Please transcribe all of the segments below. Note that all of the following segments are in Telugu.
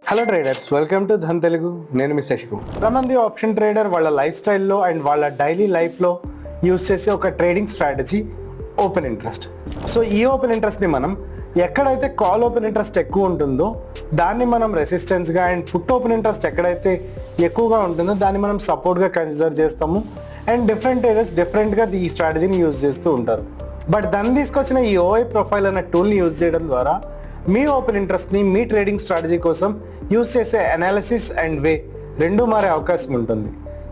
Hello traders, welcome to Dhan Telugu. నేను మీ శశికు. చాలామంది ఆప్షన్ ట్రేడర్ వాళ్ళ లైఫ్ స్టైల్లో అండ్ వాళ్ళ డైలీ లైఫ్లో యూజ్ చేసే ఒక trading strategy open interest. So ఈ ఓపెన్ ఇంట్రెస్ట్ని మనం ఎక్కడైతే కాల్ ఓపెన్ ఇంట్రెస్ట్ ఎక్కువ ఉంటుందో దాన్ని మనం రెసిస్టెన్స్గా, అండ్ పుట్ ఓపెన్ ఇంట్రెస్ట్ ఎక్కడైతే ఎక్కువగా ఉంటుందో దాన్ని మనం సపోర్ట్గా కన్సిడర్ చేస్తాము. అండ్ డిఫరెంట్ ట్రేడర్స్ డిఫరెంట్గా ఈ స్ట్రాటజీని యూజ్ చేస్తూ ఉంటారు. బట్ దాన్ని తీసుకొచ్చిన ఈ ఓఐ ప్రొఫైల్ అనే టూల్ని యూజ్ చేయడం ద్వారా మీ ఓపెన్ ఇంట్రెస్ట్ని మీ ట్రేడింగ్ స్ట్రాటజీ కోసం యూజ్ చేసే అనాలిసిస్ అండ్ వే రెండూ మారే అవకాశం ఉంటుంది.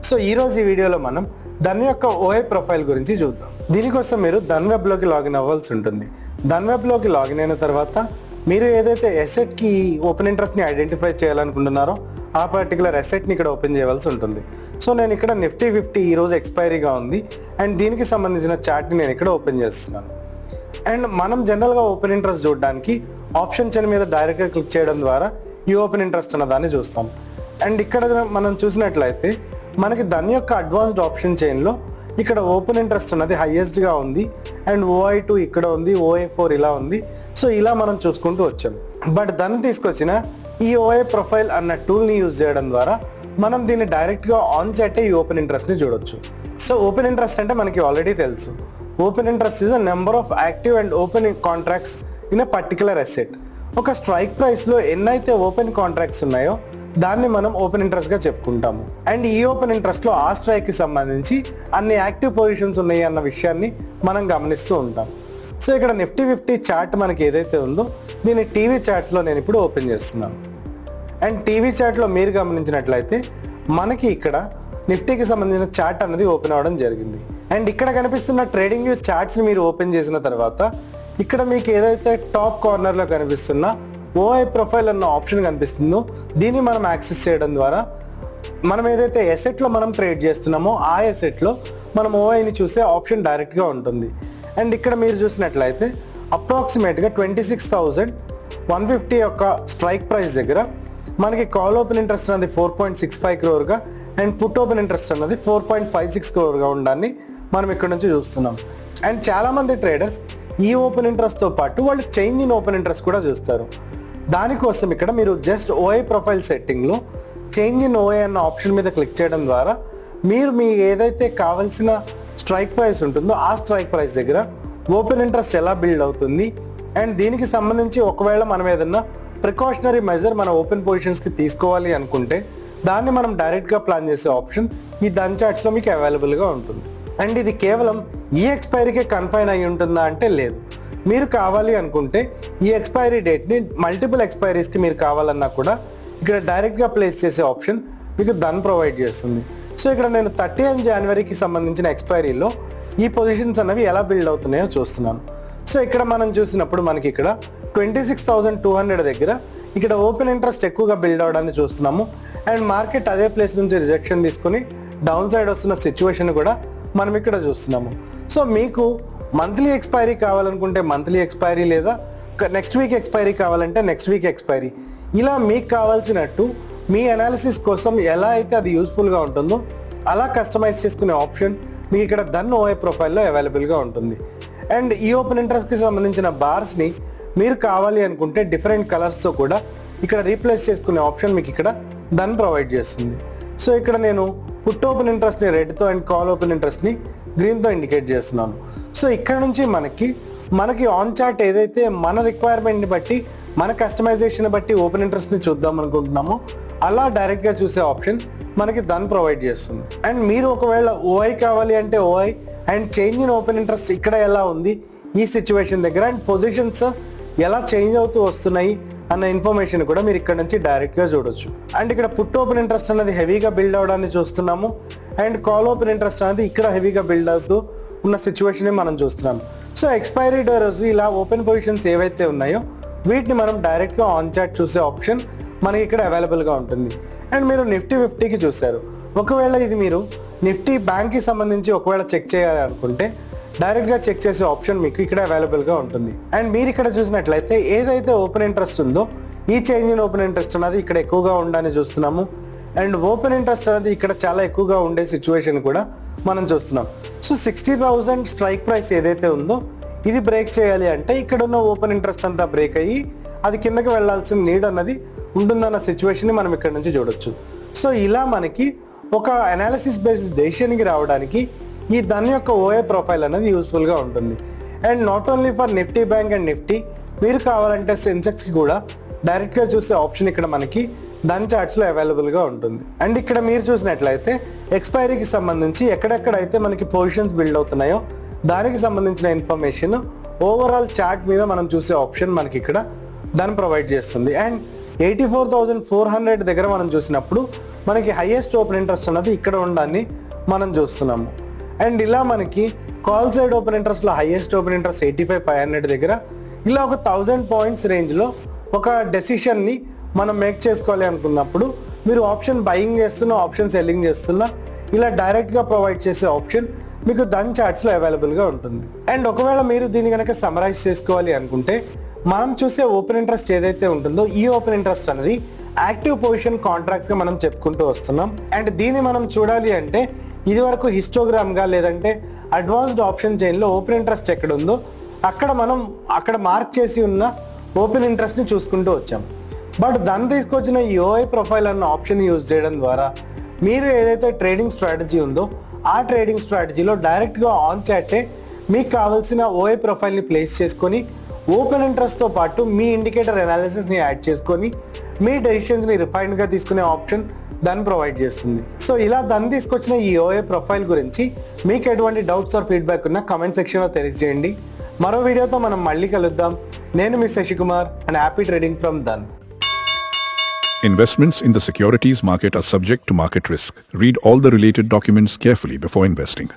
సో ఈరోజు ఈ వీడియోలో మనం ధన్ యొక్క ఓఐ ప్రొఫైల్ గురించి చూద్దాం. దీనికోసం మీరు ధన్ వెబ్లోకి లాగిన్ అవ్వాల్సి ఉంటుంది. ధన్ వెబ్లోకి లాగిన్ అయిన తర్వాత మీరు ఏదైతే ఎసెట్కి ఓపెన్ ఇంట్రెస్ట్ని ఐడెంటిఫై చేయాలనుకుంటున్నారో ఆ పర్టికులర్ ఎసెట్ని ఇక్కడ ఓపెన్ చేయవలసి ఉంటుంది. సో నేను ఇక్కడ నిఫ్టీ 50 ఈరోజు ఎక్స్పైరీగా ఉంది అండ్ దీనికి సంబంధించిన చార్ట్ని నేను ఇక్కడ ఓపెన్ చేస్తున్నాను. అండ్ మనం జనరల్గా ఓపెన్ ఇంట్రెస్ట్ చూడడానికి ఆప్షన్ చైన్ మీద డైరెక్ట్గా క్లిక్ చేయడం ద్వారా ఈ ఓపెన్ ఇంట్రెస్ట్ అన్న దాన్ని చూస్తాం. అండ్ ఇక్కడ మనం చూసినట్లయితే మనకి దాని యొక్క అడ్వాన్స్డ్ ఆప్షన్ చైన్లో ఇక్కడ ఓపెన్ ఇంట్రెస్ట్ అన్నది హైయెస్ట్గా ఉంది అండ్ OI2 ఇక్కడ ఉంది, OI4 ఇలా ఉంది. సో ఇలా మనం చూసుకుంటూ వచ్చాం. బట్ దాన్ని తీసుకొచ్చిన ఈ ఓఐ ప్రొఫైల్ అన్న టూల్ని యూజ్ చేయడం ద్వారా మనం దీన్ని డైరెక్ట్గా ఆన్ చేస్తే ఈ ఓపెన్ ఇంట్రెస్ట్ని చూడొచ్చు. సో ఓపెన్ ఇంట్రెస్ట్ అంటే మనకి ఆల్రెడీ తెలుసు. Open interest is a number of active and open contracts in a particular asset. ఒక స్ట్రైక్ ప్రైస్లో ఎన్నైతే ఓపెన్ కాంట్రాక్ట్స్ ఉన్నాయో దాన్ని మనం ఓపెన్ ఇంట్రెస్ట్గా చెప్పుకుంటాము. అండ్ ఈ ఓపెన్ ఇంట్రెస్ట్లో ఆ స్ట్రైక్కి సంబంధించి అన్ని యాక్టివ్ పొజిషన్స్ ఉన్నాయి అన్న విషయాన్ని మనం గమనిస్తూ ఉంటాం. సో ఇక్కడ నిఫ్టీ 50 చార్ట్ మనకి ఏదైతే ఉందో దీన్ని టీవీ చార్ట్స్లో నేను ఇప్పుడు ఓపెన్ చేస్తున్నాను. అండ్ టీవీ చార్ట్లో మీరు గమనించినట్లయితే మనకి ఇక్కడ నిఫ్టీకి సంబంధించిన చార్ట్ అనేది ఓపెన్ అవ్వడం జరిగింది. అండ్ ఇక్కడ కనిపిస్తున్న ట్రేడింగ్ వ్యూ చార్ట్స్ని మీరు ఓపెన్ చేసిన తర్వాత ఇక్కడ మీకు ఏదైతే టాప్ కార్నర్లో కనిపిస్తున్న ఓఐ ప్రొఫైల్ అన్న ఆప్షన్ కనిపిస్తుందో దీన్ని మనం యాక్సెస్ చేయడం ద్వారా మనం ఏదైతే ఎసెట్లో మనం ట్రేడ్ చేస్తున్నామో ఆ ఎసెట్లో మనం ఓఐని చూసే ఆప్షన్ డైరెక్ట్గా ఉంటుంది. అండ్ ఇక్కడ మీరు చూసినట్లయితే అప్రాక్సిమేట్గా 26,150 యొక్క స్ట్రైక్ ప్రైస్ దగ్గర మనకి కాల్ ఓపెన్ ఇంట్రెస్ట్ అన్నది 4.65 crore and put open interest అన్నది 4.56 crore ఉండడాన్ని మనం ఇక్కడ నుంచి చూస్తున్నాం. అండ్ చాలామంది ట్రేడర్స్ ఈ ఓపెన్ ఇంట్రెస్ట్తో పాటు వాళ్ళు చేంజ్ ఇన్ ఓపెన్ ఇంట్రెస్ట్ కూడా చూస్తారు. దానికోసం ఇక్కడ మీరు జస్ట్ ఓఐ ప్రొఫైల్ సెట్టింగ్లో చేంజ్ ఇన్ ఓఐ అన్న ఆప్షన్ మీద క్లిక్ చేయడం ద్వారా మీరు మీ ఏదైతే కావాల్సిన స్ట్రైక్ ప్రైస్ ఉంటుందో ఆ స్ట్రైక్ ప్రైస్ దగ్గర ఓపెన్ ఇంట్రెస్ట్ ఎలా బిల్డ్ అవుతుంది అండ్ దీనికి సంబంధించి ఒకవేళ మనం ఏదన్నా ప్రికాషనరీ మెజర్ మన ఓపెన్ పొజిషన్స్కి తీసుకోవాలి అనుకుంటే దాన్ని మనం డైరెక్ట్గా ప్లాన్ చేసే ఆప్షన్ ఈ ధన్ చార్ట్స్లో మీకు అవైలబుల్గా ఉంటుంది. అండ్ ఇది కేవలం ఈ ఎక్స్పైరీకే కన్ఫైన్ అయి ఉంటుందా అంటే లేదు. మీరు కావాలి అనుకుంటే ఈ ఎక్స్పైరీ డేట్ని మల్టిపుల్ ఎక్స్పైరీస్కి మీరు కావాలన్నా కూడా ఇక్కడ డైరెక్ట్గా ప్లేస్ చేసే ఆప్షన్ మీకు ధన్ ప్రొవైడ్ చేస్తుంది. సో ఇక్కడ నేను 30 జనవరికి సంబంధించిన ఎక్స్పైరీలో ఈ పొజిషన్స్ అనేవి ఎలా బిల్డ్ అవుతున్నాయో చూస్తున్నాను. సో ఇక్కడ మనం చూసినప్పుడు మనకి ఇక్కడ 26,200 దగ్గర ఇక్కడ ఓపెన్ ఇంట్రెస్ట్ ఎక్కువగా బిల్డ్ అవడాన్ని చూస్తున్నాము. అండ్ మార్కెట్ అదే ప్లేస్ నుంచి రిజెక్షన్ తీసుకొని డౌన్ సైడ్ వస్తున్న సిచ్యువేషన్ కూడా మనం ఇక్కడ చూస్తున్నాము. సో మీకు మంత్లీ ఎక్స్పైరీ కావాలనుకుంటే మంత్లీ ఎక్స్పైరీ, లేదా నెక్స్ట్ వీక్ ఎక్స్పైరీ కావాలంటే నెక్స్ట్ వీక్ ఎక్స్పైరీ, ఇలా మీకు కావాల్సినట్టు మీ అనాలిసిస్ కోసం ఎలా అయితే అది యూస్ఫుల్గా ఉంటుందో అలా కస్టమైజ్ చేసుకునే ఆప్షన్ మీకు ఇక్కడ ధన్ ఓఐ ప్రొఫైల్లో అవైలబుల్గా ఉంటుంది. అండ్ ఈ ఓపెన్ ఇంట్రెస్ట్కి సంబంధించిన బార్స్ని మీరు కావాలి అనుకుంటే డిఫరెంట్ కలర్స్తో కూడా ఇక్కడ రీప్లేస్ చేసుకునే ఆప్షన్ మీకు ఇక్కడ ధన్ ప్రొవైడ్ చేస్తుంది. సో ఇక్కడ నేను పుట్ ఓపెన్ ఇంట్రెస్ట్ని రెడ్తో అండ్ కాల్ ఓపెన్ ఇంట్రెస్ట్ని గ్రీన్తో ఇండికేట్ చేస్తున్నాను. సో ఇక్కడ నుంచి మనకి ఆన్ చార్ట్ ఏదైతే మన రిక్వైర్మెంట్ని బట్టి మన కస్టమైజేషన్ బట్టి ఓపెన్ ఇంట్రెస్ట్ని చూద్దాం అనుకుంటున్నామో అలా డైరెక్ట్గా చూసే ఆప్షన్ మనకి ధన్ ప్రొవైడ్ చేస్తుంది. అండ్ మీరు ఒకవేళ ఓఐ కావాలి అంటే ఓఐ and change in open interest ఇక్కడ ఎలా ఉంది ఈ సిచ్యువేషన్ దగ్గర అండ్ పొజిషన్స్ ఎలా చేంజ్ అవుతూ వస్తున్నాయి అన్న ఇన్ఫర్మేషన్ కూడా మీరు ఇక్కడ నుంచి డైరెక్ట్గా చూడొచ్చు. అండ్ ఇక్కడ పుట్ ఓపెన్ ఇంట్రెస్ట్ అనేది హెవీగా బిల్డ్ అవడాన్ని చూస్తున్నాము అండ్ కాల్ ఓపెన్ ఇంట్రెస్ట్ అనేది ఇక్కడ హెవీగా బిల్డ్ అవుతూ ఉన్న సిచ్యువేషన్ మనం చూస్తున్నాము. సో ఎక్స్పైరీ డే రోజు ఇలా ఓపెన్ పొజిషన్స్ ఏవైతే ఉన్నాయో వీటిని మనం డైరెక్ట్గా ఆన్ చార్ట్ చూసే ఆప్షన్ మనకి ఇక్కడ అవైలబుల్గా ఉంటుంది. అండ్ మీరు నిఫ్టీ 50కి చూశారు. ఒకవేళ ఇది మీరు నిఫ్టీ బ్యాంక్కి సంబంధించి ఒకవేళ చెక్ చేయాలి అనుకుంటే డైరెక్ట్గా చెక్ చేసే ఆప్షన్ మీకు ఇక్కడ అవైలబుల్గా ఉంటుంది. అండ్ మీరు ఇక్కడ చూసినట్లయితే ఏదైతే ఓపెన్ ఇంట్రెస్ట్ ఉందో ఈ చేంజ్ ఇన్ ఓపెన్ ఇంట్రెస్ట్ అనేది ఇక్కడ ఎక్కువగా ఉండాలని చూస్తున్నాము. అండ్ ఓపెన్ ఇంట్రెస్ట్ అనేది ఇక్కడ చాలా ఎక్కువగా ఉండే సిచ్యువేషన్ కూడా మనం చూస్తున్నాం. సో 60,000 స్ట్రైక్ ప్రైస్ ఏదైతే ఉందో ఇది బ్రేక్ చేయాలి అంటే ఇక్కడ ఉన్న ఓపెన్ ఇంట్రెస్ట్ అంతా బ్రేక్ అయ్యి అది కిందకి వెళ్లాల్సిన నీడ్ అన్నది ఉంటుందన్న సిచ్యువేషన్ని మనం ఇక్కడ నుంచి చూడొచ్చు. సో ఇలా మనకి ఒక అనాలిసిస్ బేస్డ్ డెసిషన్కి రావడానికి ఈ దాని యొక్క ఓఏ ప్రొఫైల్ అనేది యూస్ఫుల్గా ఉంటుంది. And not only for Nifty bank and Nifty, మీరు కావాలంటే సెన్సెక్స్కి కూడా డైరెక్ట్గా చూసే ఆప్షన్ ఇక్కడ మనకి దాని చార్ట్స్లో అవైలబుల్గా ఉంటుంది. అండ్ ఇక్కడ మీరు చూసినట్లయితే ఎక్స్పైరీకి సంబంధించి ఎక్కడెక్కడైతే మనకి పొజిషన్స్ బిల్డ్ అవుతున్నాయో దానికి సంబంధించిన ఇన్ఫర్మేషన్ ఓవరాల్ చార్ట్ మీద మనం చూసే ఆప్షన్ మనకి ఇక్కడ దాన్ని ప్రొవైడ్ చేస్తుంది. అండ్ 84,400 దగ్గర మనం చూసినప్పుడు మనకి హైయెస్ట్ ఓపెన్ ఇంట్రెస్ట్ అన్నది ఇక్కడ ఉండాలని మనం చూస్తున్నాము. అండ్ ఇలా మనకి కాల్ సైడ్ ఓపెన్ ఇంట్రెస్ట్లో హైయెస్ట్ ఓపెన్ ఇంట్రెస్ట్ 85,500 దగ్గర ఇలా ఒక 1000 పాయింట్స్ రేంజ్లో ఒక డెసిషన్ని మనం మేక్ చేసుకోవాలి అనుకున్నప్పుడు మీరు ఆప్షన్ బయింగ్ చేస్తున్నా, ఆప్షన్ సెల్లింగ్ చేస్తున్నా, ఇలా డైరెక్ట్గా ప్రొవైడ్ చేసే ఆప్షన్ మీకు దాని చార్ట్స్లో అవైలబుల్గా ఉంటుంది. అండ్ ఒకవేళ మీరు దీన్ని కనుక సమరైజ్ చేసుకోవాలి అనుకుంటే మనం చూసే ఓపెన్ ఇంట్రెస్ట్ ఏదైతే ఉంటుందో ఈ ఓపెన్ ఇంట్రెస్ట్ అనేది యాక్టివ్ పొజిషన్ కాంట్రాక్ట్స్గా మనం చెప్పుకుంటూ వస్తున్నాం. అండ్ దీన్ని మనం చూడాలి అంటే ఇది వరకు హిస్టోగ్రామ్గా లేదంటే అడ్వాన్స్డ్ ఆప్షన్ చైన్లో ఓపెన్ ఇంట్రెస్ట్ ఎక్కడ ఉందో అక్కడ మార్క్ చేసి ఉన్న ఓపెన్ ఇంట్రెస్ట్ని చూసుకుంటూ వచ్చాం. బట్ దాన్ని తీసుకొచ్చిన ఈ ఓఐ ప్రొఫైల్ అన్న ఆప్షన్ యూజ్ చేయడం ద్వారా మీరు ఏదైతే ట్రేడింగ్ స్ట్రాటజీ ఉందో ఆ ట్రేడింగ్ స్ట్రాటజీలో డైరెక్ట్గా ఆన్ చాటే మీకు కావాల్సిన ఓఐ ప్రొఫైల్ని ప్లేస్ చేసుకొని ఓపెన్ ఇంట్రెస్ట్తో పాటు మీ ఇండికేటర్ అనాలిసిస్ని యాడ్ చేసుకొని మీ డెసిషన్స్ని రిఫైన్డ్గా తీసుకునే ఆప్షన్ దాన్ని ప్రొవైడ్ చేస్తుంది. సో ఇలా దాన్ని తీసుకొచ్చిన ఈ ఓఏ ప్రొఫైల్ గురించి మీకు ఎటువంటి డౌట్స్ ఆర్ ఫీడ్బ్యాక్ ఉన్నా కమెంట్ సెక్షన్లో తెలియజేయండి. మరో వీడియోతో మనం మళ్ళీ కలుద్దాం. నేను మీ Shashikumar and happy trading from Dhan. Investments in the securities market are subject to market risk. Read all the related documents carefully before investing.